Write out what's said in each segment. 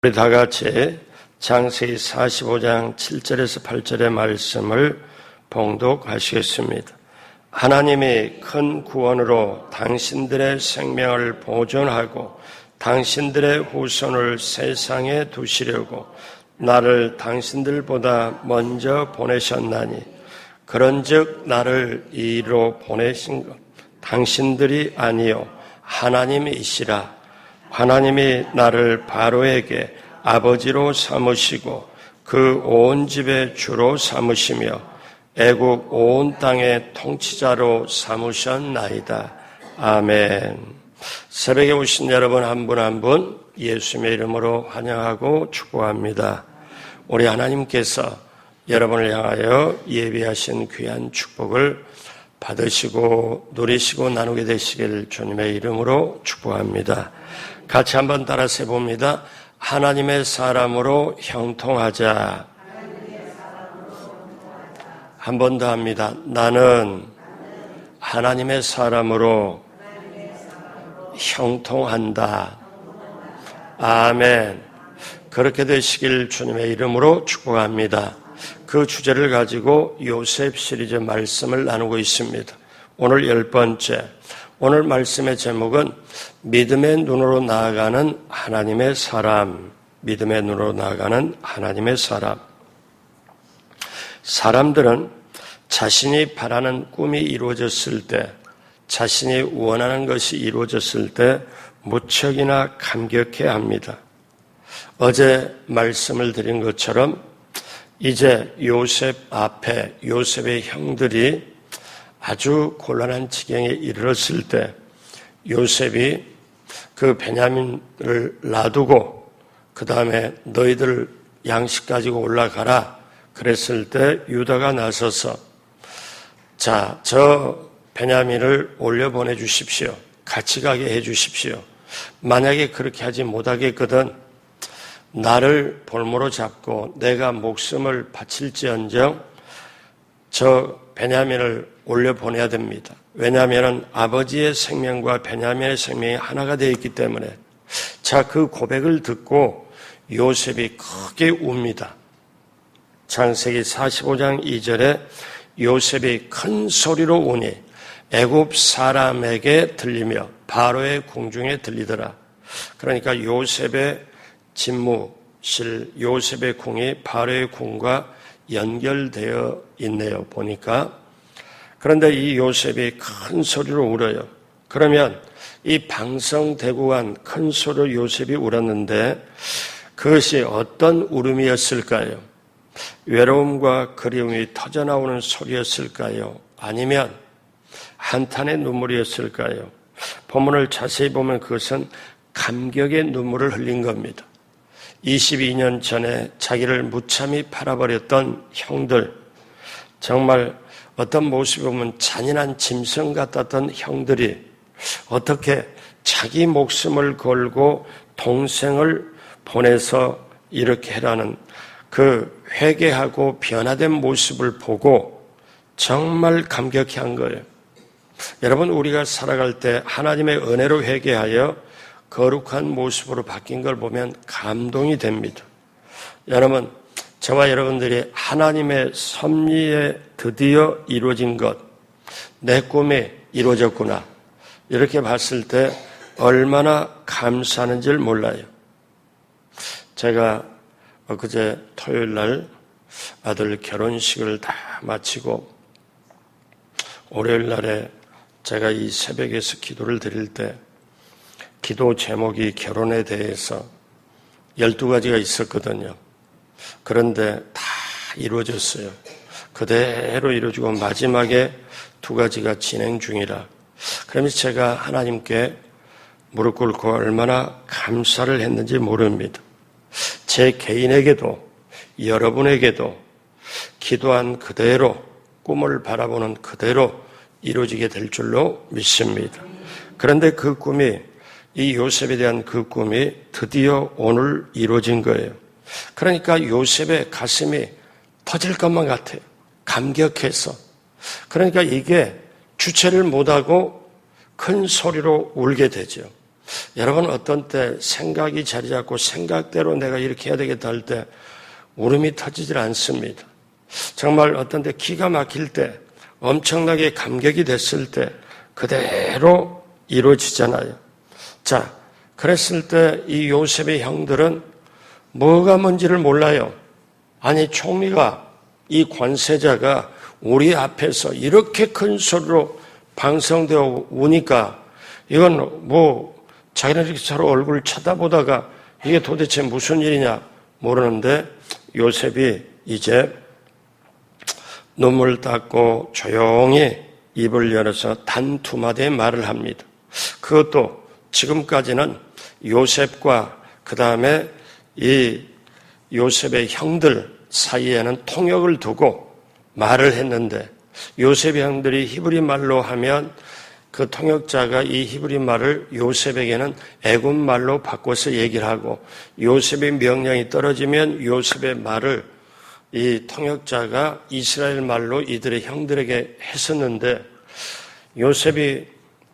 우리 다 같이 창세기 45장 7절에서 8절의 말씀을 봉독하시겠습니다. 하나님이 큰 구원으로 당신들의 생명을 보존하고 당신들의 후손을 세상에 두시려고 나를 당신들보다 먼저 보내셨나니 그런즉 나를 이리로 보내신 것 당신들이 아니요 하나님이시라. 하나님이 나를 바로에게 아버지로 삼으시고 그 온 집의 주로 삼으시며 애국 온 땅의 통치자로 삼으셨나이다. 아멘. 새벽에 오신 여러분 한 분 한 분 예수님의 이름으로 환영하고 축복합니다. 우리 하나님께서 여러분을 향하여 예비하신 귀한 축복을 받으시고 누리시고 나누게 되시길 주님의 이름으로 축복합니다. 같이 한번 따라서 해봅니다. 하나님의 사람으로 형통하자. 한 번 더 합니다. 나는 하나님의 사람으로 형통한다. 아멘. 그렇게 되시길 주님의 이름으로 축복합니다. 그 주제를 가지고 요셉 시리즈 말씀을 나누고 있습니다. 오늘 10번째. 오늘 말씀의 제목은 믿음의 눈으로 나아가는 하나님의 사람. 믿음의 눈으로 나아가는 하나님의 사람. 사람들은 자신이 바라는 꿈이 이루어졌을 때, 자신이 원하는 것이 이루어졌을 때 무척이나 감격해야 합니다. 어제 말씀을 드린 것처럼 이제 요셉 앞에 요셉의 형들이 아주 곤란한 지경에 이르렀을 때 요셉이 그 베냐민을 놔두고 그 다음에 너희들 양식 가지고 올라가라 그랬을 때 유다가 나서서 자, 저 베냐민을 올려보내 주십시오. 같이 가게 해 주십시오. 만약에 그렇게 하지 못하겠거든 나를 볼모로 잡고 내가 목숨을 바칠지언정 저 베냐민을 올려보내야 됩니다. 왜냐하면 아버지의 생명과 베냐민의 생명이 하나가 되어 있기 때문에. 자, 그 고백을 듣고 요셉이 크게 웁니다. 창세기 45장 2절에 요셉이 큰 소리로 우니 애굽 사람에게 들리며 바로의 궁중에 들리더라. 그러니까 요셉의 집무실, 요셉의 궁이 바로의 궁과 연결되어 있네요. 보니까. 그런데 이 요셉이 큰 소리로 울어요. 그러면 이 방성되고 간 큰 소리로 요셉이 울었는데 그것이 어떤 울음이었을까요? 외로움과 그리움이 터져나오는 소리였을까요? 아니면 한탄의 눈물이었을까요? 본문을 자세히 보면 그것은 감격의 눈물을 흘린 겁니다. 22년 전에 자기를 무참히 팔아버렸던 형들, 정말 어떤 모습을 보면 잔인한 짐승 같았던 형들이 어떻게 자기 목숨을 걸고 동생을 보내서 이렇게 해라는 그 회개하고 변화된 모습을 보고 정말 감격해한 거예요. 여러분, 우리가 살아갈 때 하나님의 은혜로 회개하여 거룩한 모습으로 바뀐 걸 보면 감동이 됩니다. 여러분, 저와 여러분들이 하나님의 섭리에 드디어 이루어진 것, 내 꿈이 이루어졌구나 이렇게 봤을 때 얼마나 감사하는지를 몰라요. 제가 엊그제 토요일 날 아들 결혼식을 다 마치고 월요일 날에 제가 이 새벽에서 기도를 드릴 때 기도 제목이 결혼에 대해서 12가지가 있었거든요. 그런데 다 이루어졌어요. 그대로 이루어지고 마지막에 2가지가 진행 중이라. 그러면서 제가 하나님께 무릎 꿇고 얼마나 감사를 했는지 모릅니다. 제 개인에게도 여러분에게도 기도한 그대로 꿈을 바라보는 그대로 이루어지게 될 줄로 믿습니다. 그런데 그 꿈이 이 요셉에 대한 그 꿈이 드디어 오늘 이루어진 거예요. 그러니까 요셉의 가슴이 터질 것만 같아요. 감격해서. 그러니까 이게 주체를 못하고 큰 소리로 울게 되죠. 여러분 어떤 때 생각이 자리 잡고 생각대로 내가 이렇게 해야 되겠다 할 때 울음이 터지질 않습니다. 정말 어떤 때 기가 막힐 때 엄청나게 감격이 됐을 때 그대로 이루어지잖아요. 자, 그랬을 때 이 요셉의 형들은 뭐가 뭔지를 몰라요. 아니 총리가 이 관세자가 우리 앞에서 이렇게 큰 소리로 방성되어 우니까 이건 뭐 자기네들이 서로 얼굴 쳐다보다가 이게 도대체 무슨 일이냐 모르는데 요셉이 이제 눈물 닦고 조용히 입을 열어서 단 두 마디의 말을 합니다. 그것도 지금까지는 요셉과 그 다음에 이 요셉의 형들 사이에는 통역을 두고 말을 했는데 요셉의 형들이 히브리 말로 하면 그 통역자가 이 히브리 말을 요셉에게는 애굽 말로 바꿔서 얘기를 하고 요셉의 명령이 떨어지면 요셉의 말을 이 통역자가 이스라엘 말로 이들의 형들에게 했었는데 요셉이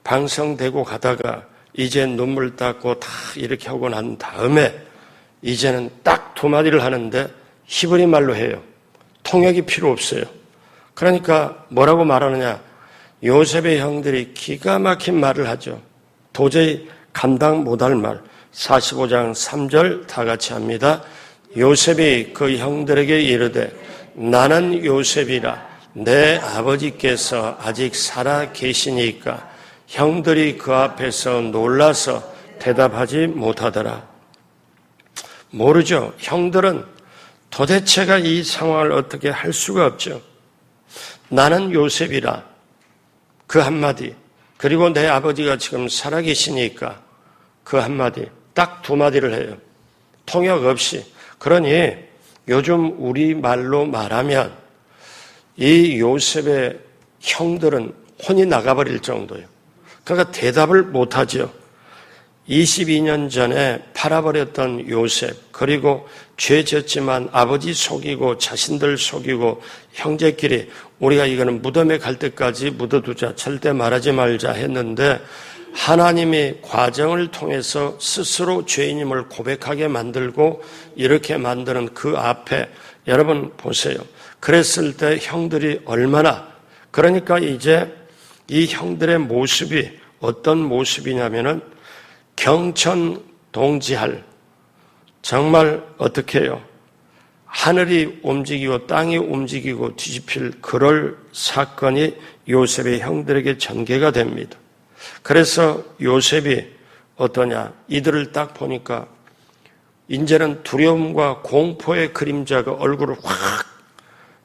방성되고 가다가 이제 눈물 닦고 다 이렇게 하고 난 다음에 이제는 딱 두 마디를 하는데 히브리 말로 해요. 통역이 필요 없어요. 그러니까 뭐라고 말하느냐? 요셉의 형들이 기가 막힌 말을 하죠. 도저히 감당 못할 말. 45장 3절 다 같이 합니다. 요셉이 그 형들에게 이르되 나는 요셉이라 내 아버지께서 아직 살아 계시니까 형들이 그 앞에서 놀라서 대답하지 못하더라. 모르죠. 형들은 도대체가 이 상황을 어떻게 할 수가 없죠. 나는 요셉이라 그 한마디 그리고 내 아버지가 지금 살아계시니까 그 한마디 딱 두 마디를 해요. 통역 없이. 그러니 요즘 우리말로 말하면 이 요셉의 형들은 혼이 나가버릴 정도예요. 그러니까 대답을 못하죠. 22년 전에 팔아버렸던 요셉 그리고 죄 졌지만 아버지 속이고 자신들 속이고 형제끼리 우리가 이거는 무덤에 갈 때까지 묻어두자 절대 말하지 말자 했는데 하나님이 과정을 통해서 스스로 죄인임을 고백하게 만들고 이렇게 만드는 그 앞에 여러분 보세요. 그랬을 때 형들이 얼마나 그러니까 이제 이 형들의 모습이 어떤 모습이냐면은 경천동지할 정말 어떻게 해요? 하늘이 움직이고 땅이 움직이고 뒤집힐 그럴 사건이 요셉의 형들에게 전개가 됩니다. 그래서 요셉이 어떠냐? 이들을 딱 보니까 이제는 두려움과 공포의 그림자가 얼굴을 확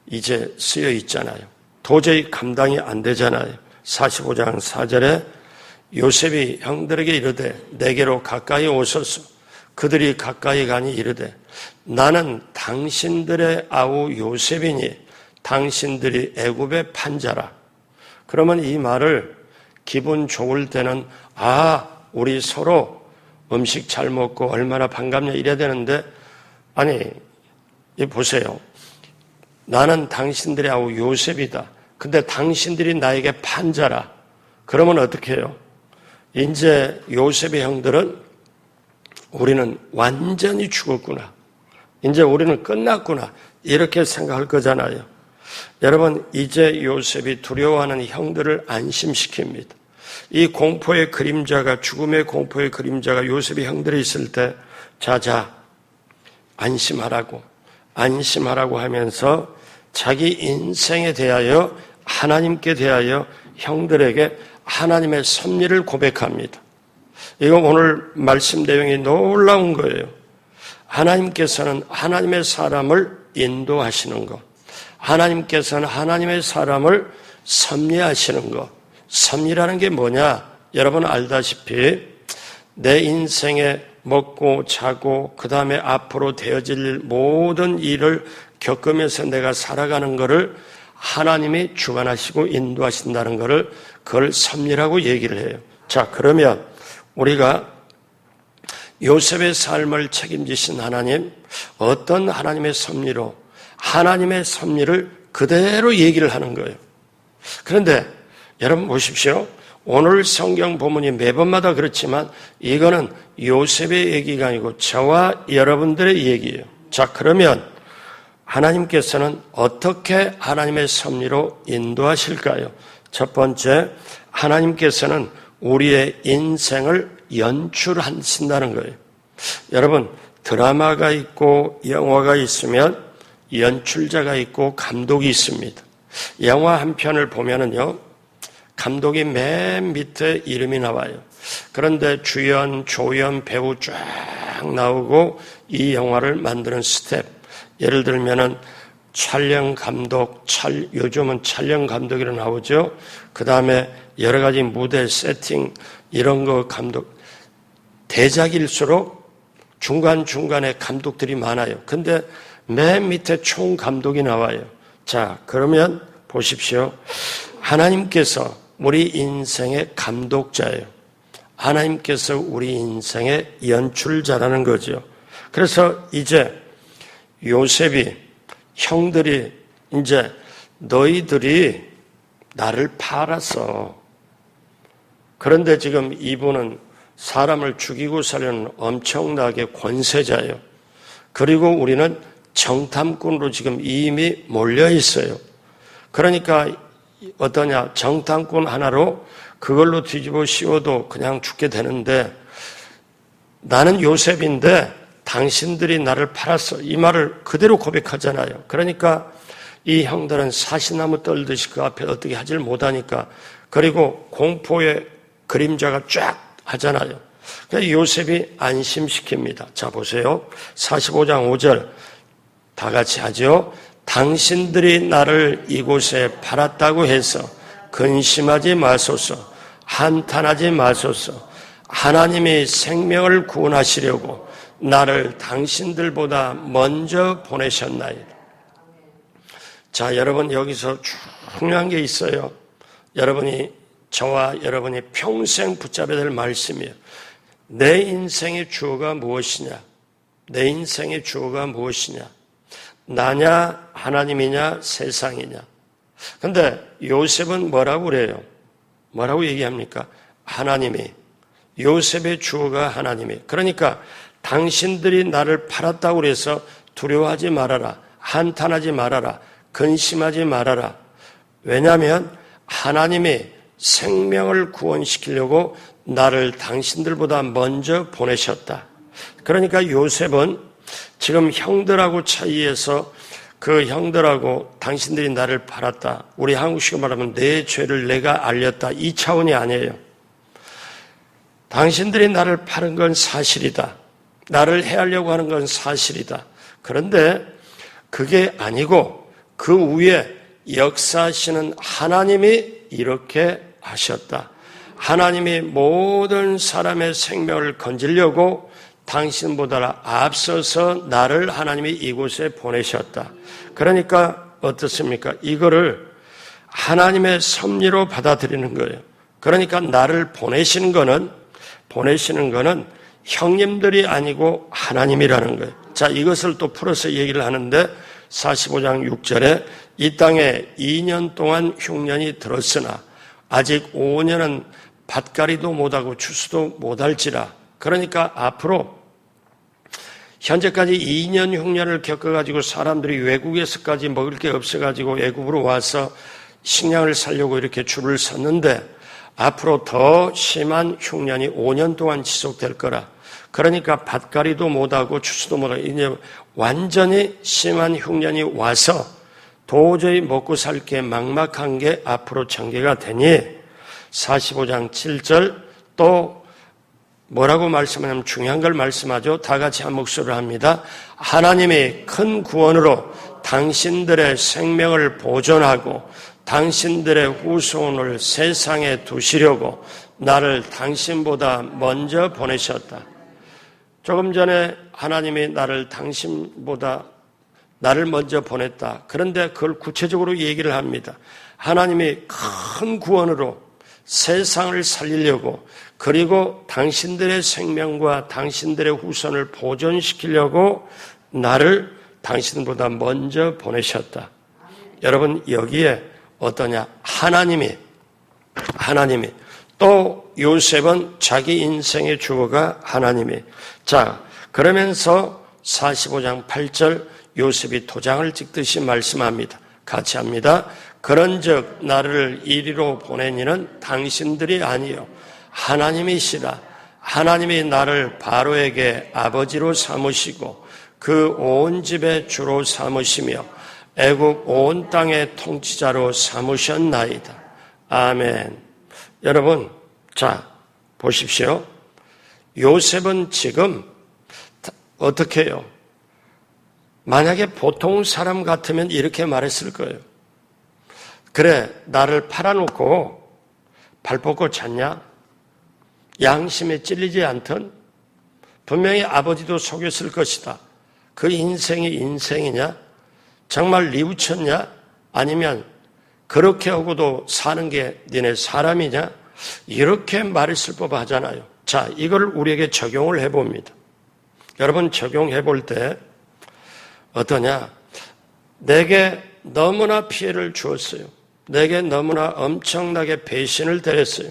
이제 쓰여 있잖아요. 도저히 감당이 안 되잖아요. 45장 4절에 요셉이 형들에게 이르되 내게로 가까이 오소서. 그들이 가까이 가니 이르되 나는 당신들의 아우 요셉이니 당신들이 애굽의 판자라. 그러면 이 말을 기분 좋을 때는 우리 서로 음식 잘 먹고 얼마나 반갑냐 이래야 되는데 아니 보세요. 나는 당신들의 아우 요셉이다. 근데 당신들이 나에게 판자라. 그러면 어떻게 해요? 이제 요셉의 형들은 우리는 완전히 죽었구나. 이제 우리는 끝났구나. 이렇게 생각할 거잖아요. 여러분, 이제 요셉이 두려워하는 형들을 안심시킵니다. 이 공포의 그림자가, 죽음의 공포의 그림자가 요셉의 형들이 있을 때, 자자, 안심하라고 하면서 자기 인생에 대하여, 하나님께 대하여 형들에게 하나님의 섭리를 고백합니다. 이거 오늘 말씀 내용이 놀라운 거예요. 하나님께서는 하나님의 사람을 인도하시는 것. 하나님께서는 하나님의 사람을 섭리하시는 것. 섭리라는 게 뭐냐? 여러분 알다시피 내 인생에 먹고 자고 그 다음에 앞으로 되어질 모든 일을 겪으면서 내가 살아가는 것을 하나님이 주관하시고 인도하신다는 것을 그걸 섭리라고 얘기를 해요. 자, 그러면 우리가 요셉의 삶을 책임지신 하나님, 어떤 하나님의 섭리로 하나님의 섭리를 그대로 얘기를 하는 거예요. 그런데 여러분 보십시오. 오늘 성경 본문이 매번마다 그렇지만 이거는 요셉의 얘기가 아니고 저와 여러분들의 얘기예요. 자, 그러면 하나님께서는 어떻게 하나님의 섭리로 인도하실까요? 첫 번째, 하나님께서는 우리의 인생을 연출하신다는 거예요. 여러분, 드라마가 있고 영화가 있으면 연출자가 있고 감독이 있습니다. 영화 한 편을 보면은요, 감독이 맨 밑에 이름이 나와요. 그런데 주연, 조연, 배우 쫙 나오고 이 영화를 만드는 스텝, 예를 들면은 촬영 감독, 요즘은 촬영 감독이라 나오죠. 그 다음에 여러 가지 무대 세팅 이런 거 감독, 대작일수록 중간중간에 감독들이 많아요. 근데 맨 밑에 총 감독이 나와요. 자, 그러면 보십시오. 하나님께서 우리 인생의 감독자예요. 하나님께서 우리 인생의 연출자라는 거죠. 그래서 이제 요셉이 형들이 이제 너희들이 나를 팔았어. 그런데 지금 이분은 사람을 죽이고 살려는 엄청나게 권세자예요. 그리고 우리는 정탐꾼으로 지금 이미 몰려 있어요. 그러니까 어떠냐, 정탐꾼 하나로 그걸로 뒤집어 씌워도 그냥 죽게 되는데 나는 요셉인데 당신들이 나를 팔았어. 이 말을 그대로 고백하잖아요. 그러니까 이 형들은 사시나무 떨듯이 그 앞에 어떻게 하질 못하니까, 그리고 공포의 그림자가 쫙 하잖아요. 그래서 요셉이 안심시킵니다. 자, 보세요. 45장 5절 다 같이 하죠. 당신들이 나를 이곳에 팔았다고 해서 근심하지 마소서. 한탄하지 마소서. 하나님이 생명을 구원하시려고 나를 당신들보다 먼저 보내셨나이다. 자, 여러분, 여기서 중요한 게 있어요. 저와 여러분이 평생 붙잡아야 될 말씀이에요. 내 인생의 주어가 무엇이냐? 내 인생의 주어가 무엇이냐? 나냐, 하나님이냐, 세상이냐? 근데 요셉은 뭐라고 그래요? 뭐라고 얘기합니까? 하나님이. 요셉의 주어가 하나님이. 그러니까 당신들이 나를 팔았다고 그래서 두려워하지 말아라. 한탄하지 말아라. 근심하지 말아라. 왜냐하면 하나님이 생명을 구원시키려고 나를 당신들보다 먼저 보내셨다. 그러니까 요셉은 지금 형들하고 차이에서 그 형들하고 당신들이 나를 팔았다. 우리 한국식으로 말하면 내 죄를 내가 알렸다. 이 차원이 아니에요. 당신들이 나를 파는 건 사실이다. 나를 해하려고 하는 건 사실이다. 그런데 그게 아니고 그 위에 역사하시는 하나님이 이렇게 하셨다. 하나님이 모든 사람의 생명을 건지려고 당신보다 앞서서 나를 하나님이 이곳에 보내셨다. 그러니까 어떻습니까? 이거를 하나님의 섭리로 받아들이는 거예요. 그러니까 나를 보내시는 거는 형님들이 아니고 하나님이라는 거예요. 자, 이것을 또 풀어서 얘기를 하는데 45장 6절에 이 땅에 2년 동안 흉년이 들었으나 아직 5년은 밭갈이도 못하고 추수도 못할지라. 그러니까 앞으로 현재까지 2년 흉년을 겪어가지고 사람들이 외국에서까지 먹을 게 없어가지고 외국으로 와서 식량을 사려고 이렇게 줄을 섰는데 앞으로 더 심한 흉년이 5년 동안 지속될 거라. 그러니까 밭갈이도 못하고 추수도 못하고 이제 완전히 심한 흉년이 와서 도저히 먹고 살 게 막막한 게 앞으로 전개가 되니 45장 7절 또 뭐라고 말씀하냐면 중요한 걸 말씀하죠. 다 같이 한 목소리로 합니다. 하나님이 큰 구원으로 당신들의 생명을 보존하고 당신들의 후손을 세상에 두시려고 나를 당신보다 먼저 보내셨다. 조금 전에 하나님이 나를 먼저 보냈다. 그런데 그걸 구체적으로 얘기를 합니다. 하나님이 큰 구원으로 세상을 살리려고 그리고 당신들의 생명과 당신들의 후손을 보존시키려고 나를 당신보다 먼저 보내셨다. 여러분 여기에 어떠냐? 하나님이 또 요셉은 자기 인생의 주어가 하나님이. 자, 그러면서 45장 8절 요셉이 도장을 찍듯이 말씀합니다. 같이 합니다. 그런즉 나를 이리로 보낸 이는 당신들이 아니요 하나님이시라. 하나님이 나를 바로에게 아버지로 삼으시고 그 온 집의 주로 삼으시며 애국 온 땅의 통치자로 삼으셨나이다. 아멘. 여러분, 자, 보십시오. 요셉은 지금 어떻게 해요? 만약에 보통 사람 같으면 이렇게 말했을 거예요. 그래, 나를 팔아놓고 발 뻗고 잤냐? 양심에 찔리지 않던? 분명히 아버지도 속였을 것이다. 그 인생이 인생이냐? 정말 뉘우쳤냐? 아니면 그렇게 하고도 사는 게 니네 사람이냐? 이렇게 말했을 법하잖아요. 자, 이걸 우리에게 적용을 해봅니다. 여러분, 적용해 볼 때 어떠냐? 내게 너무나 피해를 주었어요. 내게 너무나 엄청나게 배신을 당했어요.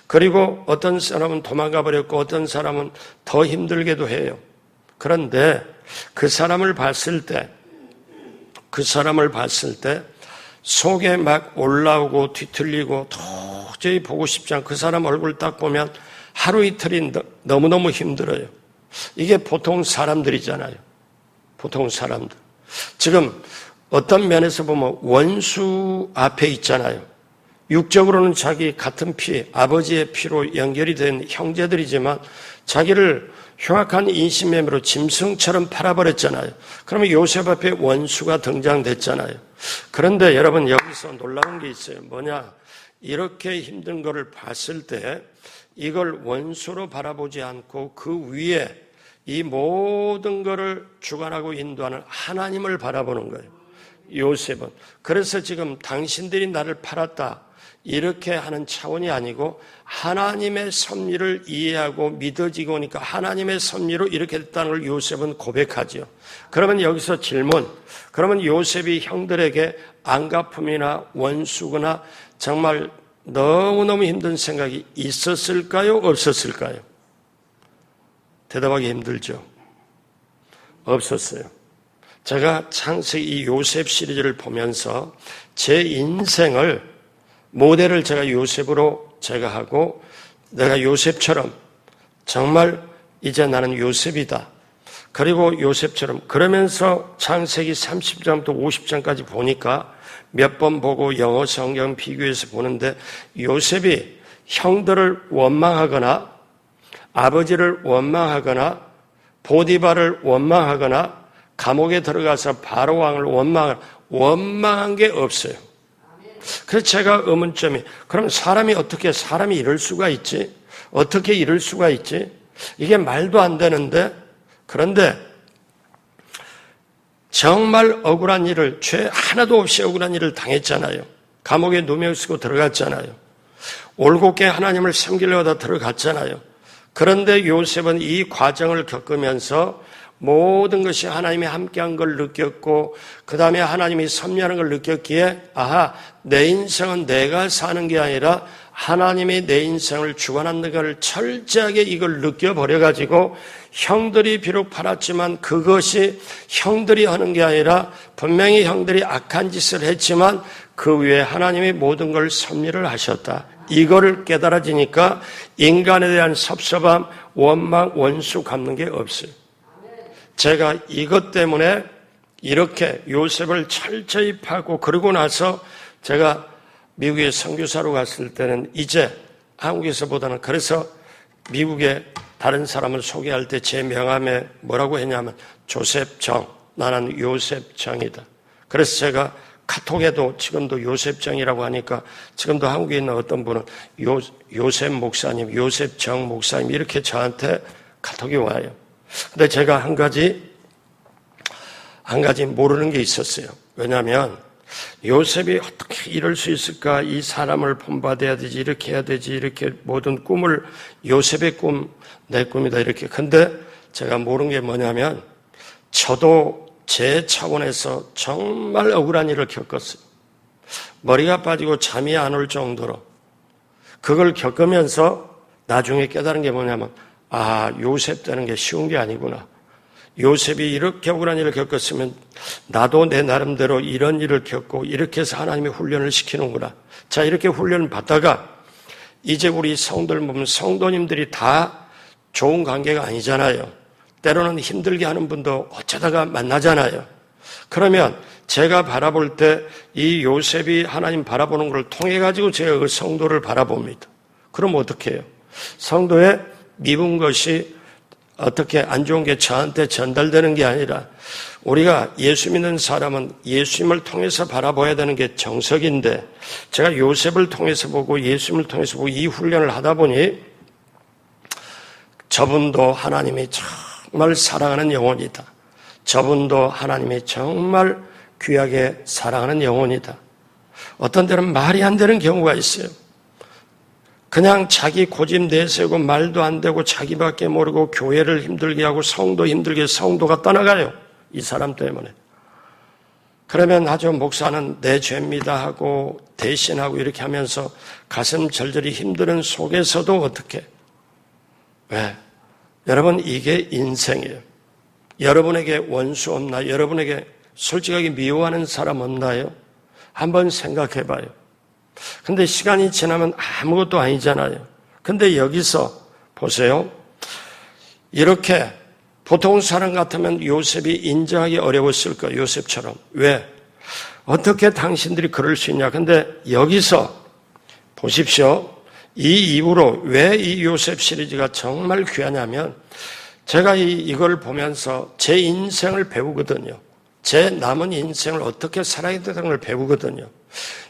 그리고 어떤 사람은 도망가 버렸고 어떤 사람은 더 힘들게도 해요. 그런데 그 사람을 봤을 때 속에 막 올라오고 뒤틀리고 도저히 보고 싶지 않고 그 사람 얼굴 딱 보면 하루 이틀이 너무너무 힘들어요. 이게 보통 사람들이잖아요. 보통 사람들. 지금 어떤 면에서 보면 원수 앞에 있잖아요. 육적으로는 자기 같은 피, 아버지의 피로 연결이 된 형제들이지만 자기를 흉악한 인신매매로 짐승처럼 팔아버렸잖아요. 그러면 요셉 앞에 원수가 등장됐잖아요. 그런데 여러분, 여기서 놀라운 게 있어요. 뭐냐? 이렇게 힘든 거를 봤을 때 이걸 원수로 바라보지 않고 그 위에 이 모든 것을 주관하고 인도하는 하나님을 바라보는 거예요. 요셉은. 그래서 지금 당신들이 나를 팔았다 이렇게 하는 차원이 아니고 하나님의 섭리를 이해하고 믿어지고 오니까 하나님의 섭리로 이렇게 됐다는 걸 요셉은 고백하죠. 그러면 여기서 질문. 그러면 요셉이 형들에게 안갚음이나 원수거나 정말 너무너무 힘든 생각이 있었을까요? 없었을까요? 대답하기 힘들죠. 없었어요. 제가 창세기 이 요셉 시리즈를 보면서 제 인생을 모델을 제가 요셉으로 제가 하고 내가 요셉처럼 정말 이제 나는 요셉이다. 그리고 요셉처럼 그러면서 창세기 30장부터 50장까지 보니까 몇 번 보고 영어 성경 비교해서 보는데 요셉이 형들을 원망하거나 아버지를 원망하거나 보디발을 원망하거나 감옥에 들어가서 바로 왕을 원망한 게 없어요. 그래서 제가 의문점이 그럼 사람이 이럴 수가 있지? 어떻게 이럴 수가 있지? 이게 말도 안 되는데 그런데 정말 억울한 일을 죄 하나도 없이 억울한 일을 당했잖아요. 감옥에 누명 쓰고 들어갔잖아요. 올곧게 하나님을 섬기려다 들어갔잖아요. 그런데 요셉은 이 과정을 겪으면서 모든 것이 하나님이 함께한 걸 느꼈고 그 다음에 하나님이 섭리하는 걸 느꼈기에 아하, 내 인생은 내가 사는 게 아니라 하나님이 내 인생을 주관하는 걸 철저하게 이걸 느껴버려가지고 형들이 비록 팔았지만 그것이 형들이 하는 게 아니라 분명히 형들이 악한 짓을 했지만 그 위에 하나님이 모든 걸 섭리를 하셨다. 이거를 깨달아지니까 인간에 대한 섭섭함, 원망, 원수 갚는 게 없어요. 제가 이것 때문에 이렇게 요셉을 철저히 파고 그러고 나서 제가 미국에 선교사로 갔을 때는 이제 한국에서보다는 그래서 미국에 다른 사람을 소개할 때 제 명함에 뭐라고 했냐면 조셉정, 나는 요셉정이다. 그래서 제가 카톡에도 지금도 요셉정이라고 하니까 지금도 한국에 있는 어떤 분은 요셉 목사님, 요셉정 목사님 이렇게 저한테 카톡이 와요. 근데 제가 한 가지 모르는 게 있었어요. 왜냐하면 요셉이 어떻게 이럴 수 있을까? 이 사람을 본받아야 되지, 이렇게 해야 되지, 이렇게 모든 꿈을 요셉의 꿈, 내 꿈이다 이렇게. 근데 제가 모르는 게 뭐냐면 저도 제 차원에서 정말 억울한 일을 겪었어요. 머리가 빠지고 잠이 안 올 정도로. 그걸 겪으면서 나중에 깨달은 게 뭐냐면, 요셉 되는 게 쉬운 게 아니구나. 요셉이 이렇게 억울한 일을 겪었으면 나도 내 나름대로 이런 일을 겪고 이렇게 해서 하나님의 훈련을 시키는구나. 자, 이렇게 훈련을 받다가 이제 우리 성도들 보면 성도님들이 다 좋은 관계가 아니잖아요. 때로는 힘들게 하는 분도 어쩌다가 만나잖아요. 그러면 제가 바라볼 때 이 요셉이 하나님 바라보는 걸 통해 가지고 제가 그 성도를 바라봅니다. 그럼 어떻게 해요? 성도의 미운 것이 어떻게 안 좋은 게 저한테 전달되는 게 아니라 우리가 예수 믿는 사람은 예수님을 통해서 바라봐야 되는 게 정석인데 제가 요셉을 통해서 보고 예수님을 통해서 보고 이 훈련을 하다 보니 저분도 하나님이 정말 사랑하는 영혼이다. 저분도 하나님이 정말 귀하게 사랑하는 영혼이다. 어떤 때는 말이 안 되는 경우가 있어요. 그냥 자기 고집 내세우고 말도 안 되고 자기밖에 모르고 교회를 힘들게 하고 성도 힘들게 성도가 떠나가요. 이 사람 때문에. 그러면 아주 목사는 내 죄입니다 하고 대신하고 이렇게 하면서 가슴 절절히 힘드는 속에서도 어떻게? 왜? 여러분 이게 인생이에요. 여러분에게 원수 없나요? 여러분에게 솔직하게 미워하는 사람 없나요? 한번 생각해 봐요. 근데 시간이 지나면 아무것도 아니잖아요. 근데 여기서 보세요. 이렇게 보통 사람 같으면 요셉이 인정하기 어려웠을 거예요. 요셉처럼. 왜? 어떻게 당신들이 그럴 수 있냐. 근데 여기서 보십시오. 이 이후로 왜 이 요셉 시리즈가 정말 귀하냐면 제가 이걸 보면서 제 인생을 배우거든요. 제 남은 인생을 어떻게 살아야 되는 걸 배우거든요.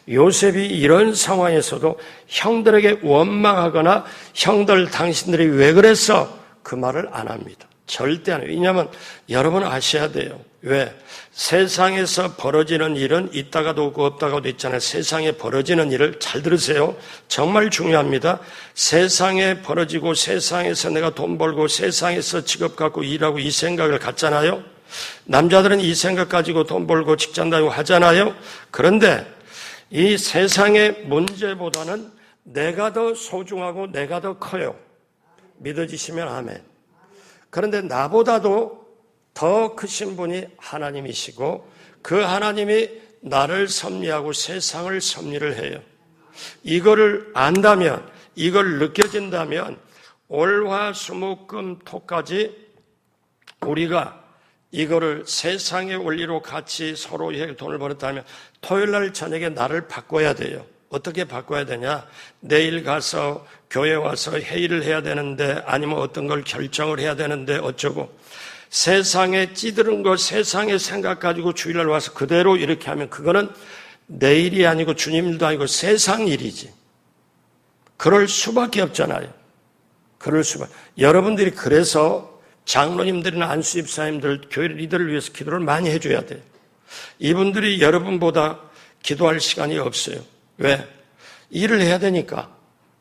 요셉이 이런 상황에서도 형들에게 원망하거나 형들 당신들이 왜 그랬어? 그 말을 안 합니다. 절대 안 해요. 왜냐하면 여러분 아셔야 돼요. 왜? 세상에서 벌어지는 일은 있다가도 없고 없다가도 있잖아요. 세상에 벌어지는 일을 잘 들으세요. 정말 중요합니다. 세상에 벌어지고 세상에서 내가 돈 벌고 세상에서 직업 갖고 일하고 이 생각을 갖잖아요. 남자들은 이 생각 가지고 돈 벌고 직장 다니고 하잖아요. 그런데 이 세상의 문제보다는 내가 더 소중하고 내가 더 커요. 믿어지시면 아멘. 그런데 나보다도 더 크신 분이 하나님이시고 그 하나님이 나를 섭리하고 세상을 섭리를 해요. 이거를 안다면, 이걸 느껴진다면 월화수목금토까지 우리가 이거를 세상의 원리로 같이 서로 돈을 벌었다면 토요일 날 저녁에 나를 바꿔야 돼요. 어떻게 바꿔야 되냐? 내일 가서 교회 와서 회의를 해야 되는데 아니면 어떤 걸 결정을 해야 되는데 어쩌고 세상에 찌드는 거 세상의 생각 가지고 주일날 와서 그대로 이렇게 하면 그거는 내 일이 아니고 주님 일도 아니고 세상 일이지. 그럴 수밖에 없잖아요. 그럴 수밖에. 여러분들이 그래서 장로님들이나 안수집사님들, 교회 리더를 위해서 기도를 많이 해줘야 돼요. 이분들이 여러분보다 기도할 시간이 없어요. 왜? 일을 해야 되니까.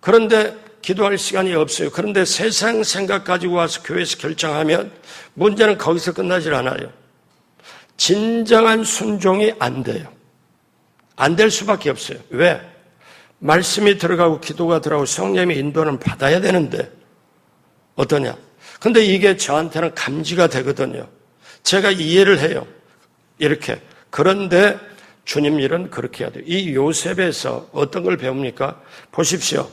그런데 기도할 시간이 없어요. 그런데 세상 생각 가지고 와서 교회에서 결정하면 문제는 거기서 끝나질 않아요. 진정한 순종이 안 돼요. 안 될 수밖에 없어요. 왜? 말씀이 들어가고 기도가 들어가고 성령의 인도는 받아야 되는데 어떠냐? 근데 이게 저한테는 감지가 되거든요. 제가 이해를 해요. 이렇게. 그런데 주님 일은 그렇게 해야 돼요. 이 요셉에서 어떤 걸 배웁니까? 보십시오.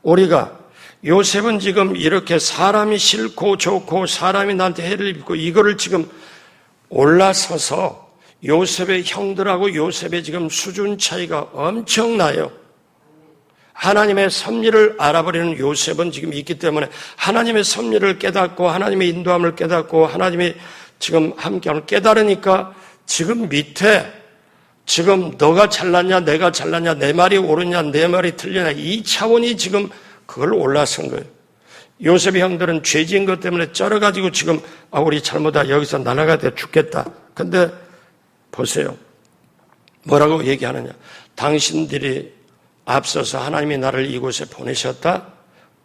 우리가 요셉은 지금 이렇게 사람이 싫고 좋고 사람이 나한테 해를 입고 이거를 지금 올라서서 요셉의 형들하고 요셉의 지금 수준 차이가 엄청나요. 하나님의 섭리를 알아버리는 요셉은 지금 있기 때문에 하나님의 섭리를 깨닫고 하나님의 인도함을 깨닫고 하나님이 지금 함께하는 깨달으니까 지금 밑에 지금 너가 잘났냐 내가 잘났냐 내 말이 옳으냐 내 말이 틀리냐 이 차원이 지금 그걸 올라선 거예요. 요셉의 형들은 죄 지은 것 때문에 쩔어가지고 지금 우리 잘못하다 여기서 날아가야 돼 죽겠다. 근데 보세요. 뭐라고 얘기하느냐. 당신들이 앞서서 하나님이 나를 이곳에 보내셨다.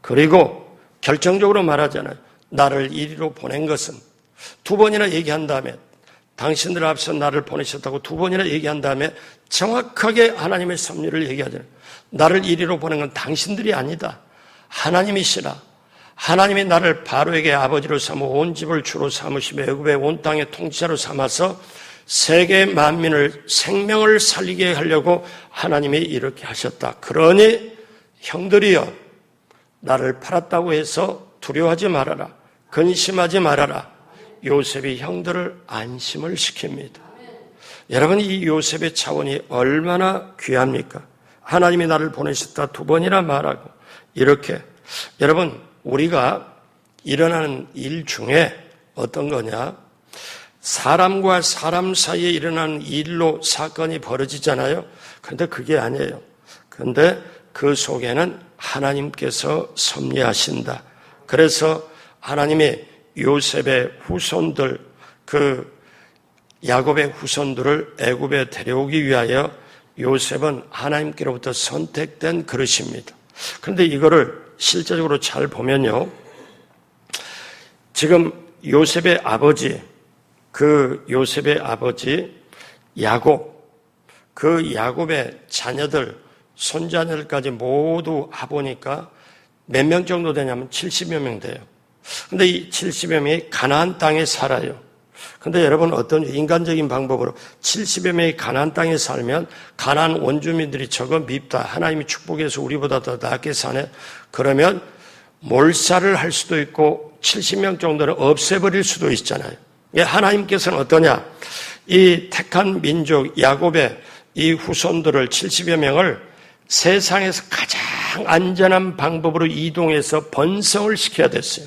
그리고 결정적으로 말하잖아요. 나를 이리로 보낸 것은 두 번이나 얘기한 다음에 당신들 앞서 나를 보내셨다고 두 번이나 얘기한 다음에 정확하게 하나님의 섭리를 얘기하잖아요. 나를 이리로 보낸 건 당신들이 아니다. 하나님이시라. 하나님이 나를 바로에게 아버지로 삼아 온 집을 주로 삼으시며 애굽의 온 땅의 통치자로 삼아서 세계 만민을 생명을 살리게 하려고 하나님이 이렇게 하셨다. 그러니 형들이여, 나를 팔았다고 해서 두려워하지 말아라. 근심하지 말아라. 요셉이 형들을 안심을 시킵니다. 여러분, 이 요셉의 차원이 얼마나 귀합니까? 하나님이 나를 보내셨다 두 번이나 말하고 이렇게. 여러분, 우리가 일어나는 일 중에 어떤 거냐? 사람과 사람 사이에 일어나는 일로 사건이 벌어지잖아요. 그런데 그게 아니에요. 그런데 그 속에는 하나님께서 섭리하신다. 그래서 하나님이 요셉의 후손들, 그 야곱의 후손들을 애굽에 데려오기 위하여 요셉은 하나님께로부터 선택된 그릇입니다. 그런데 이거를 실제적으로 잘 보면요, 지금 요셉의 아버지, 요셉의 아버지 야곱, 그 야곱의 자녀들, 손자녀들까지 모두 해보니까 몇 명 정도 되냐면 70여 명 돼요. 근데 이 70여 명이 가나안 땅에 살아요. 근데 여러분, 어떤 인간적인 방법으로 70여 명이 가나안 땅에 살면 가나안 원주민들이 저거 밉다, 하나님이 축복해서 우리보다 더 낫게 사네, 그러면 몰살을 할 수도 있고 70명 정도는 없애버릴 수도 있잖아요. 하나님께서는 어떠냐, 이 택한 민족 야곱의 이 후손들을 70여 명을 세상에서 가장 안전한 방법으로 이동해서 번성을 시켜야 됐어요.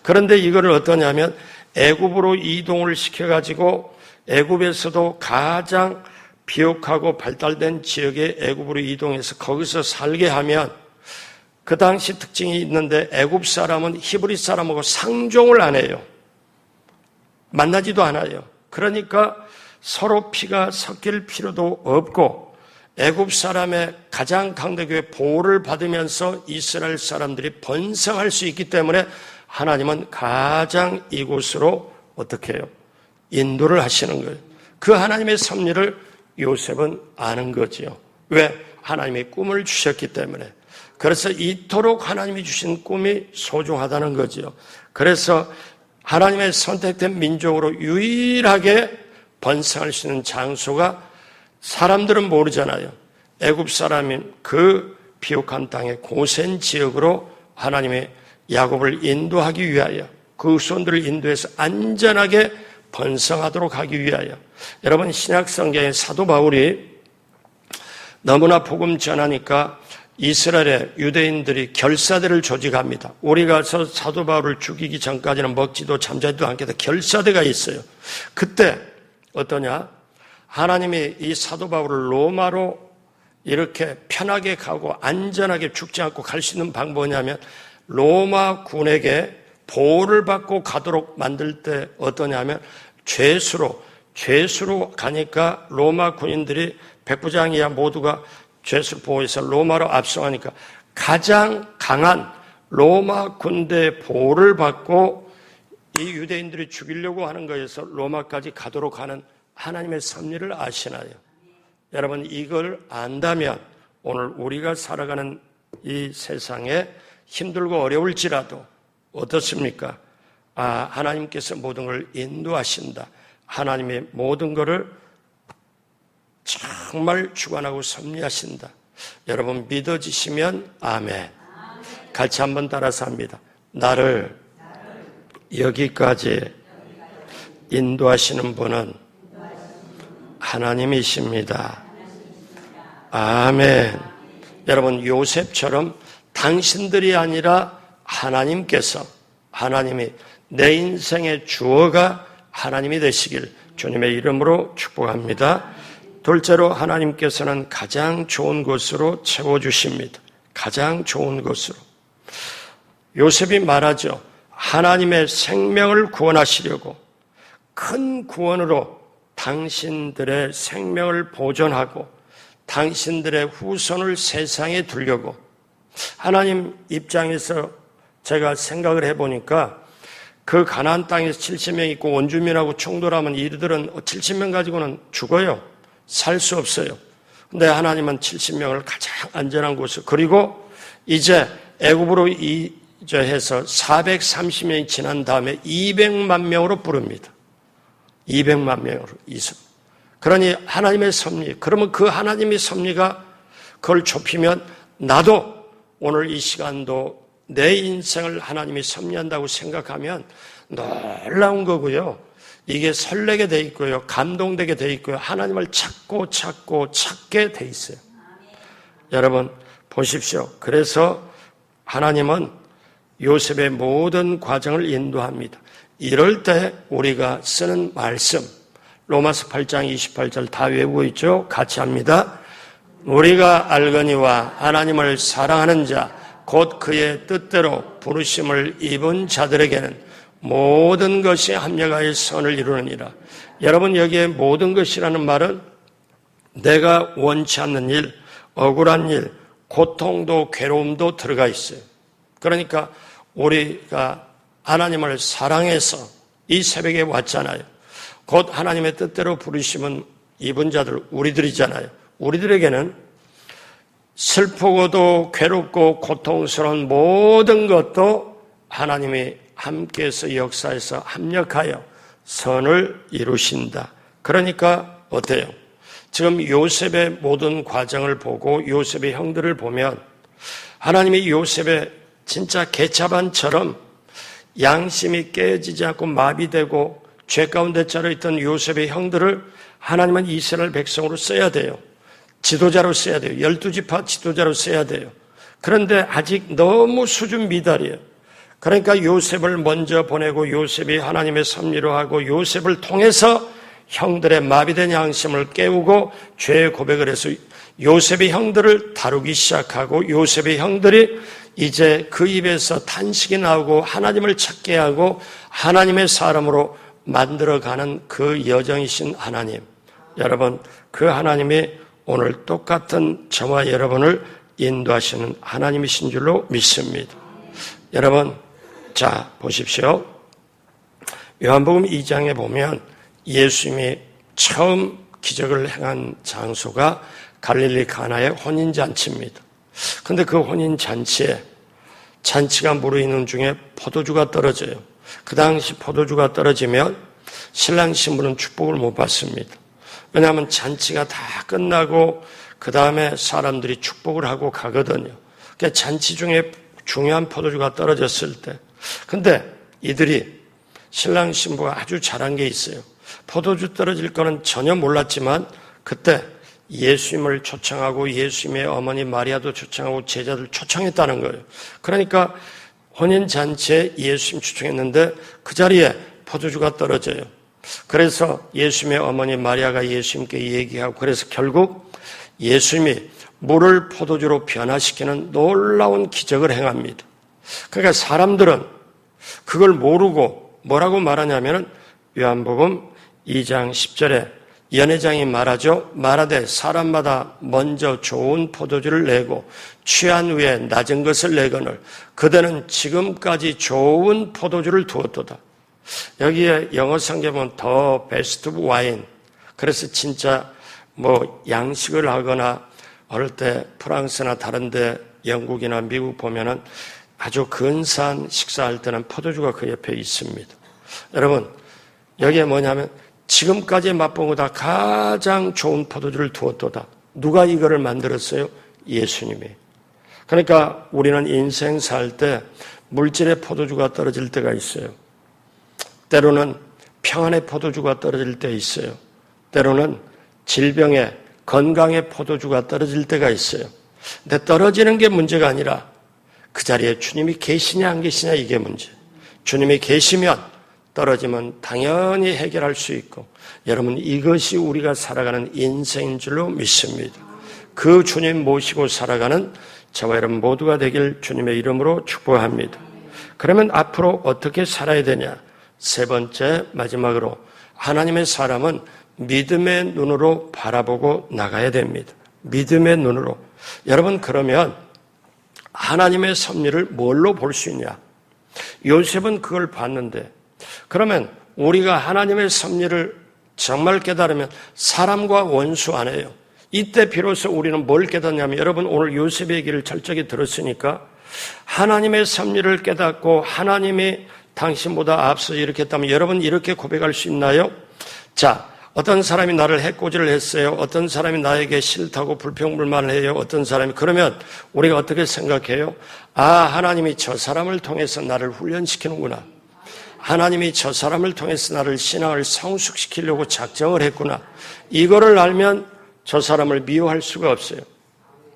그런데 이거를 어떠냐면 애굽으로 이동을 시켜가지고 애굽에서도 가장 비옥하고 발달된 지역의 애굽으로 이동해서 거기서 살게 하면, 그 당시 특징이 있는데 애굽 사람은 히브리 사람하고 상종을 안 해요. 만나지도 않아요. 그러니까 서로 피가 섞일 필요도 없고 애굽 사람의 가장 강대교의 보호를 받으면서 이스라엘 사람들이 번성할 수 있기 때문에 하나님은 가장 이곳으로 어떻게 해요? 인도를 하시는 거예요. 그 하나님의 섭리를 요셉은 아는 거지요. 왜? 하나님이 꿈을 주셨기 때문에. 그래서 이토록 하나님이 주신 꿈이 소중하다는 거지요. 그래서 하나님의 선택된 민족으로 유일하게 번성할 수 있는 장소가, 사람들은 모르잖아요, 애굽 사람인 그 비옥한 땅의 고센 지역으로 하나님의 야곱을 인도하기 위하여, 그 후손들을 인도해서 안전하게 번성하도록 하기 위하여. 여러분, 신약 성경의 사도 바울이 너무나 복음 전하니까 이스라엘의 유대인들이 결사대를 조직합니다. 우리가 사도 바울을 죽이기 전까지는 먹지도 잠자지도 않게 돼 결사대가 있어요. 그때 어떠냐? 하나님이 이 사도 바울을 로마로 이렇게 편하게 가고 안전하게 죽지 않고 갈 수 있는 방법이냐면, 로마 군에게 보호를 받고 가도록 만들 때 어떠냐면 죄수로 가니까 로마 군인들이 백부장이야 모두가 죄수 보호해서 로마로 압송하니까 가장 강한 로마 군대 보호를 받고 이 유대인들이 죽이려고 하는 거에서 로마까지 가도록 하는 하나님의 섭리를 아시나요? 여러분, 이걸 안다면 오늘 우리가 살아가는 이 세상에 힘들고 어려울지라도 어떻습니까? 하나님께서 모든 걸 인도하신다. 하나님의 모든 것을 정말 주관하고 섭리하신다. 여러분, 믿어지시면 아멘. 같이 한번 따라서 합니다. 나를 여기까지 인도하시는 분은 하나님이십니다. 아멘. 여러분, 요셉처럼 당신들이 아니라 하나님이 내 인생의 주어가 하나님이 되시길 주님의 이름으로 축복합니다. 둘째로, 하나님께서는 가장 좋은 곳으로 채워주십니다. 가장 좋은 곳으로. 요셉이 말하죠. 하나님의 생명을 구원하시려고 큰 구원으로 당신들의 생명을 보존하고 당신들의 후손을 세상에 두려고. 하나님 입장에서 제가 생각을 해보니까 그 가나안 땅에서 70명 있고 원주민하고 충돌하면 이들은 70명 가지고는 죽어요. 살 수 없어요. 근데 하나님은 70명을 가장 안전한 곳에, 그리고 이제 애굽으로 이제해서 430년이 지난 다음에 200만 명으로 부릅니다. 200만 명으로 이습. 그러니 하나님의 섭리, 그러면 그 하나님의 섭리가 그걸 좁히면 나도 오늘 이 시간도 내 인생을 하나님이 섭리한다고 생각하면 놀라운 거고요. 이게 설레게 돼 있고요. 감동되게 돼 있고요. 하나님을 찾게 돼 있어요. 여러분 보십시오. 그래서 하나님은 요셉의 모든 과정을 인도합니다. 이럴 때 우리가 쓰는 말씀, 로마서 8장 28절 다 외우고 있죠? 같이 합니다. 우리가 알거니와 하나님을 사랑하는 자, 곧 그의 뜻대로 부르심을 입은 자들에게는 모든 것이 합력하여 선을 이루느니라. 여러분 여기에 모든 것이라는 말은 내가 원치 않는 일, 억울한 일, 고통도 괴로움도 들어가 있어요. 그러니까 우리가 하나님을 사랑해서 이 새벽에 왔잖아요. 곧 하나님의 뜻대로 부르심은 입은 자들 우리들이잖아요. 우리들에게는 슬프고도 괴롭고 고통스러운 모든 것도 하나님이 함께해서 역사에서 합력하여 선을 이루신다. 그러니까 어때요? 지금 요셉의 모든 과정을 보고 요셉의 형들을 보면 하나님이 요셉의 진짜 개차반처럼 양심이 깨지지 않고 마비되고 죄 가운데 짜려있던 요셉의 형들을 하나님은 이스라엘 백성으로 써야 돼요. 지도자로 써야 돼요. 12지파 지도자로 써야 돼요. 그런데 아직 너무 수준 미달이에요. 그러니까 요셉을 먼저 보내고 요셉이 하나님의 섭리로 하고 요셉을 통해서 형들의 마비된 양심을 깨우고 죄의 고백을 해서 요셉의 형들을 다루기 시작하고 요셉의 형들이 이제 그 입에서 탄식이 나오고 하나님을 찾게 하고 하나님의 사람으로 만들어가는 그 여정이신 하나님. 여러분, 그 하나님이 오늘 똑같은 저와 여러분을 인도하시는 하나님이신 줄로 믿습니다. 여러분, 자 보십시오. 요한복음 2장에 보면 예수님이 처음 기적을 행한 장소가 갈릴리 가나의 혼인잔치입니다. 그런데 그 혼인잔치에 잔치가 무르익는 중에 포도주가 떨어져요. 그 당시 포도주가 떨어지면 신랑 신부는 축복을 못 받습니다. 왜냐하면 잔치가 다 끝나고 그 다음에 사람들이 축복을 하고 가거든요. 그러니까 잔치 중에 중요한 포도주가 떨어졌을 때, 근데 이들이 신랑 신부가 아주 잘한 게 있어요. 포도주 떨어질 거는 전혀 몰랐지만 그때 예수님을 초청하고 예수님의 어머니 마리아도 초청하고 제자들 초청했다는 거예요. 그러니까 혼인잔치에 예수님 초청했는데 그 자리에 포도주가 떨어져요. 그래서 예수님의 어머니 마리아가 예수님께 얘기하고 그래서 결국 예수님이 물을 포도주로 변화시키는 놀라운 기적을 행합니다. 그러니까 사람들은 그걸 모르고 뭐라고 말하냐면은 요한복음 2장 10절에 연회장이 말하죠. 말하되 사람마다 먼저 좋은 포도주를 내고 취한 후에 낮은 것을 내거늘 그대는 지금까지 좋은 포도주를 두었도다. 여기에 영어 성경에 보면 더 베스트 와인. 그래서 진짜 뭐 양식을 하거나 어릴 때 프랑스나 다른 데 영국이나 미국 보면은 아주 근사한 식사할 때는 포도주가 그 옆에 있습니다. 여러분, 여기에 뭐냐면 지금까지 맛본 거다 가장 좋은 포도주를 두었도다. 누가 이거를 만들었어요? 예수님이. 그러니까 우리는 인생 살 때 물질의 포도주가 떨어질 때가 있어요. 때로는 평안의 포도주가 떨어질 때 있어요. 때로는 질병의 건강의 포도주가 떨어질 때가 있어요. 근데 떨어지는 게 문제가 아니라 그 자리에 주님이 계시냐 안 계시냐 이게 문제. 주님이 계시면 떨어지면 당연히 해결할 수 있고 여러분 이것이 우리가 살아가는 인생인 줄로 믿습니다. 그 주님 모시고 살아가는 저와 여러분 모두가 되길 주님의 이름으로 축복합니다. 그러면 앞으로 어떻게 살아야 되냐? 세 번째 마지막으로 하나님의 사람은 믿음의 눈으로 바라보고 나가야 됩니다. 믿음의 눈으로. 여러분 그러면 하나님의 섭리를 뭘로 볼 수 있냐? 요셉은 그걸 봤는데 그러면 우리가 하나님의 섭리를 정말 깨달으면 사람과 원수 안 해요. 이때 비로소 우리는 뭘 깨닫냐면, 여러분 오늘 요셉의 얘기를 철저히 들었으니까 하나님의 섭리를 깨닫고 하나님이 당신보다 앞서 이렇게 했다면 여러분 이렇게 고백할 수 있나요? 자, 어떤 사람이 나를 해코지를 했어요. 어떤 사람이 나에게 싫다고 불평불만을 해요. 어떤 사람이, 그러면 우리가 어떻게 생각해요? 아, 하나님이 저 사람을 통해서 나를 훈련시키는구나. 하나님이 저 사람을 통해서 나를 신앙을 성숙시키려고 작정을 했구나. 이거를 알면 저 사람을 미워할 수가 없어요.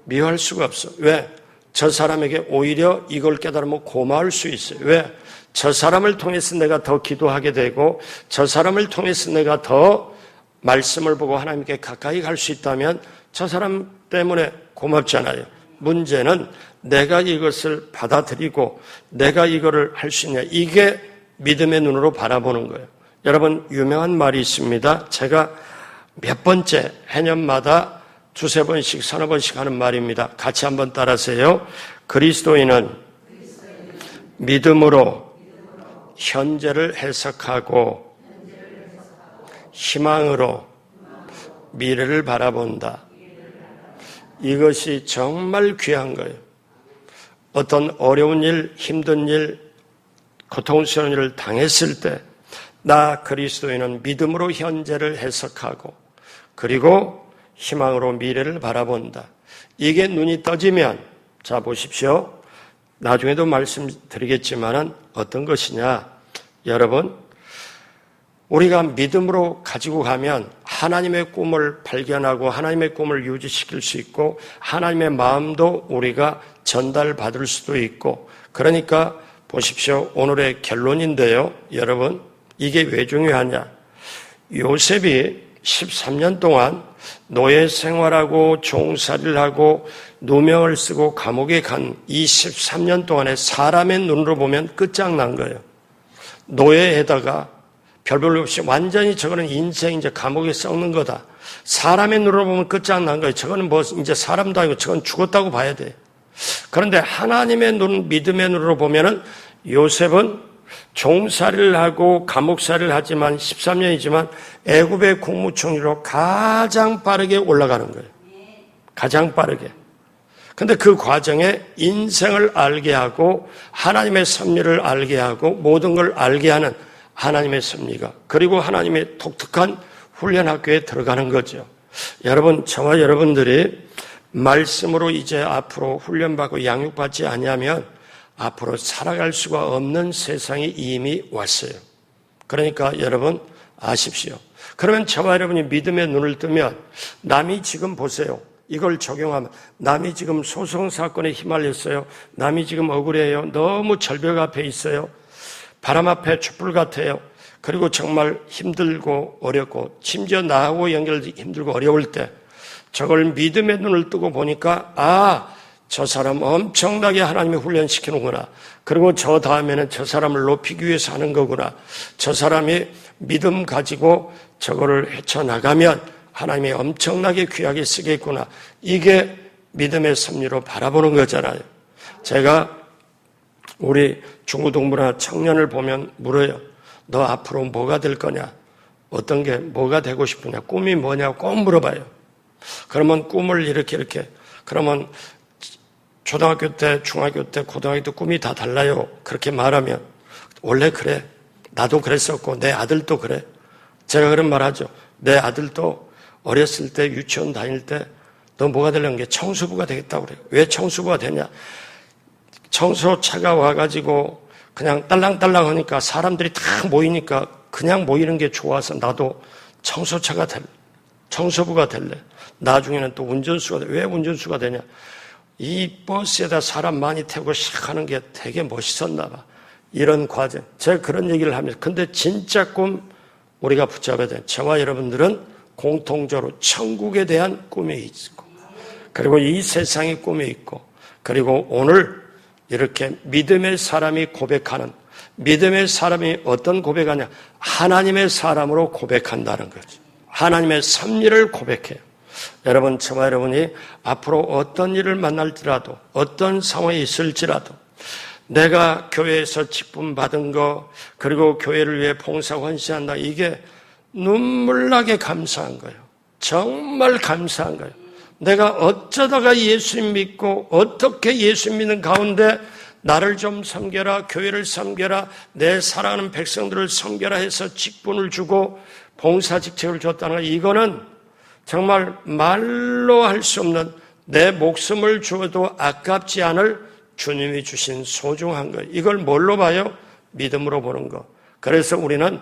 미워할 수가 없어. 왜? 저 사람에게 오히려 이걸 깨달으면 고마울 수 있어요. 왜? 저 사람을 통해서 내가 더 기도하게 되고 저 사람을 통해서 내가 더 말씀을 보고 하나님께 가까이 갈 수 있다면 저 사람 때문에 고맙잖아요. 문제는 내가 이것을 받아들이고 내가 이거를 할 수 있냐. 이게 믿음의 눈으로 바라보는 거예요. 여러분, 유명한 말이 있습니다. 제가 몇 번째 해년마다 두세 번씩 서너 번씩 하는 말입니다. 같이 한번 따라하세요. 그리스도인은 믿음으로 현재를 해석하고 희망으로 미래를 바라본다. 이것이 정말 귀한 거예요. 어떤 어려운 일, 힘든 일, 고통스러운 일을 당했을 때 나 그리스도인은 믿음으로 현재를 해석하고 그리고 희망으로 미래를 바라본다. 이게 눈이 떠지면, 자 보십시오. 나중에도 말씀드리겠지만은 어떤 것이냐. 여러분, 우리가 믿음으로 가지고 가면 하나님의 꿈을 발견하고 하나님의 꿈을 유지시킬 수 있고 하나님의 마음도 우리가 전달받을 수도 있고, 그러니까 보십시오. 오늘의 결론인데요. 여러분, 이게 왜 중요하냐. 요셉이 13년 동안 노예 생활하고 종살이를 하고 누명을 쓰고 감옥에 간 이 13년 동안에 사람의 눈으로 보면 끝장난 거예요. 노예에다가 별별 없이 완전히 저거는 인생 이제 감옥에 썩는 거다. 사람의 눈으로 보면 끝장난 거예요. 저거는 뭐 이제 사람도 아니고 저건 죽었다고 봐야 돼. 그런데 하나님의 눈, 믿음의 눈으로 보면은 요셉은 종살이를 하고 감옥살이를 하지만 13년이지만 애굽의 국무총리로 가장 빠르게 올라가는 거예요. 가장 빠르게. 근데 그 과정에 인생을 알게 하고 하나님의 섭리를 알게 하고 모든 걸 알게 하는 하나님의 섭리가, 그리고 하나님의 독특한 훈련학교에 들어가는 거죠. 여러분, 저와 여러분들이 말씀으로 이제 앞으로 훈련받고 양육받지 않으면 앞으로 살아갈 수가 없는 세상이 이미 왔어요. 그러니까 여러분 아십시오. 그러면 저와 여러분이 믿음의 눈을 뜨면 남이 지금 보세요. 이걸 적용하면 남이 지금 소송사건에 휘말렸어요. 남이 지금 억울해요. 너무 절벽 앞에 있어요. 바람 앞에 촛불 같아요. 그리고 정말 힘들고 어렵고 심지어 나하고 연결되기 힘들고 어려울 때 저걸 믿음의 눈을 뜨고 보니까 아, 저 사람 엄청나게 하나님이 훈련시키는구나. 그리고 저 다음에는 저 사람을 높이기 위해서 하는 거구나. 저 사람이 믿음 가지고 저거를 헤쳐나가면 하나님이 엄청나게 귀하게 쓰겠구나. 이게 믿음의 섭리로 바라보는 거잖아요. 제가 우리 중고등부나 청년을 보면 물어요. 너 앞으로 뭐가 될 거냐? 어떤 게 뭐가 되고 싶으냐? 꿈이 뭐냐고 꼭 물어봐요. 그러면 꿈을 이렇게 그러면 초등학교 때, 중학교 때, 고등학교 때 꿈이 다 달라요. 그렇게 말하면 원래 그래. 나도 그랬었고 내 아들도 그래. 제가 그런 말 하죠. 내 아들도 어렸을 때 유치원 다닐 때 너 뭐가 되려는 게 청소부가 되겠다고 그래요. 왜 청소부가 되냐? 청소차가 와가지고 그냥 딸랑딸랑 하니까 사람들이 다 모이니까 그냥 모이는 게 좋아서 나도 청소차가 될래. 청소부가 될래. 나중에는 또 운전수가 돼. 왜 운전수가 되냐? 이 버스에다 사람 많이 태우고 시작하는 게 되게 멋있었나 봐. 이런 과정. 제가 그런 얘기를 하면서. 근데 진짜 꿈 우리가 붙잡아야 돼. 저와 여러분들은 공통적으로 천국에 대한 꿈이 있고, 그리고 이 세상의 꿈이 있고, 그리고 오늘 이렇게 믿음의 사람이 고백하는, 믿음의 사람이 어떤 고백하냐? 하나님의 사람으로 고백한다는 거죠. 하나님의 섭리를 고백해요. 여러분, 저와 여러분이 앞으로 어떤 일을 만날지라도, 어떤 상황에 있을지라도 내가 교회에서 직분 받은 거, 그리고 교회를 위해 봉사 헌신한다. 이게 눈물나게 감사한 거예요. 정말 감사한 거예요. 내가 어쩌다가 예수 믿고 어떻게 예수 믿는 가운데 나를 좀 섬겨라, 교회를 섬겨라, 내 사랑하는 백성들을 섬겨라 해서 직분을 주고 봉사 직책을 줬다는 거, 이거는 정말 말로 할 수 없는, 내 목숨을 주어도 아깝지 않을 주님이 주신 소중한 것. 이걸 뭘로 봐요? 믿음으로 보는 것. 그래서 우리는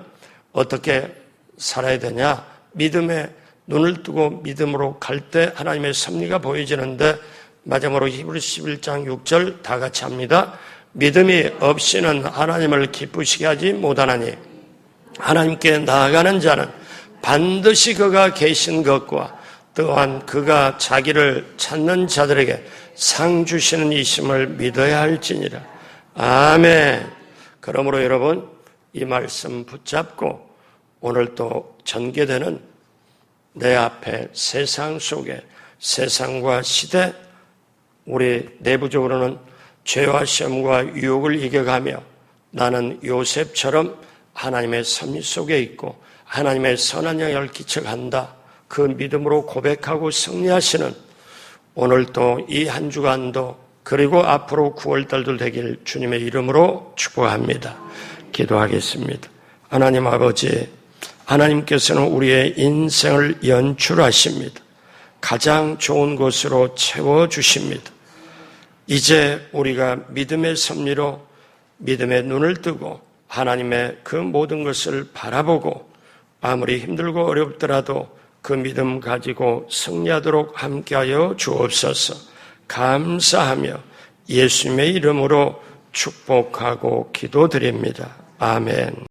어떻게 살아야 되냐? 믿음에 눈을 뜨고 믿음으로 갈 때 하나님의 섭리가 보여지는데, 마지막으로 히브리서 11장 6절 다 같이 합니다. 믿음이 없이는 하나님을 기쁘시게 하지 못하나니 하나님께 나아가는 자는 반드시 그가 계신 것과 또한 그가 자기를 찾는 자들에게 상 주시는 이심을 믿어야 할지니라. 아멘. 그러므로 여러분, 이 말씀 붙잡고 오늘 또 전개되는 내 앞에 세상 속에, 세상과 시대, 우리 내부적으로는 죄와 시험과 유혹을 이겨가며 나는 요셉처럼 하나님의 섭리 속에 있고 하나님의 선한 영향을 끼쳐간다. 그 믿음으로 고백하고 승리하시는 오늘 또 이 한 주간도, 그리고 앞으로 9월달도 되길 주님의 이름으로 축복합니다. 기도하겠습니다. 하나님 아버지, 하나님께서는 우리의 인생을 연출하십니다. 가장 좋은 곳으로 채워주십니다. 이제 우리가 믿음의 섭리로 믿음의 눈을 뜨고 하나님의 그 모든 것을 바라보고 아무리 힘들고 어렵더라도 그 믿음 가지고 승리하도록 함께하여 주옵소서. 감사하며 예수님의 이름으로 축복하고 기도드립니다. 아멘.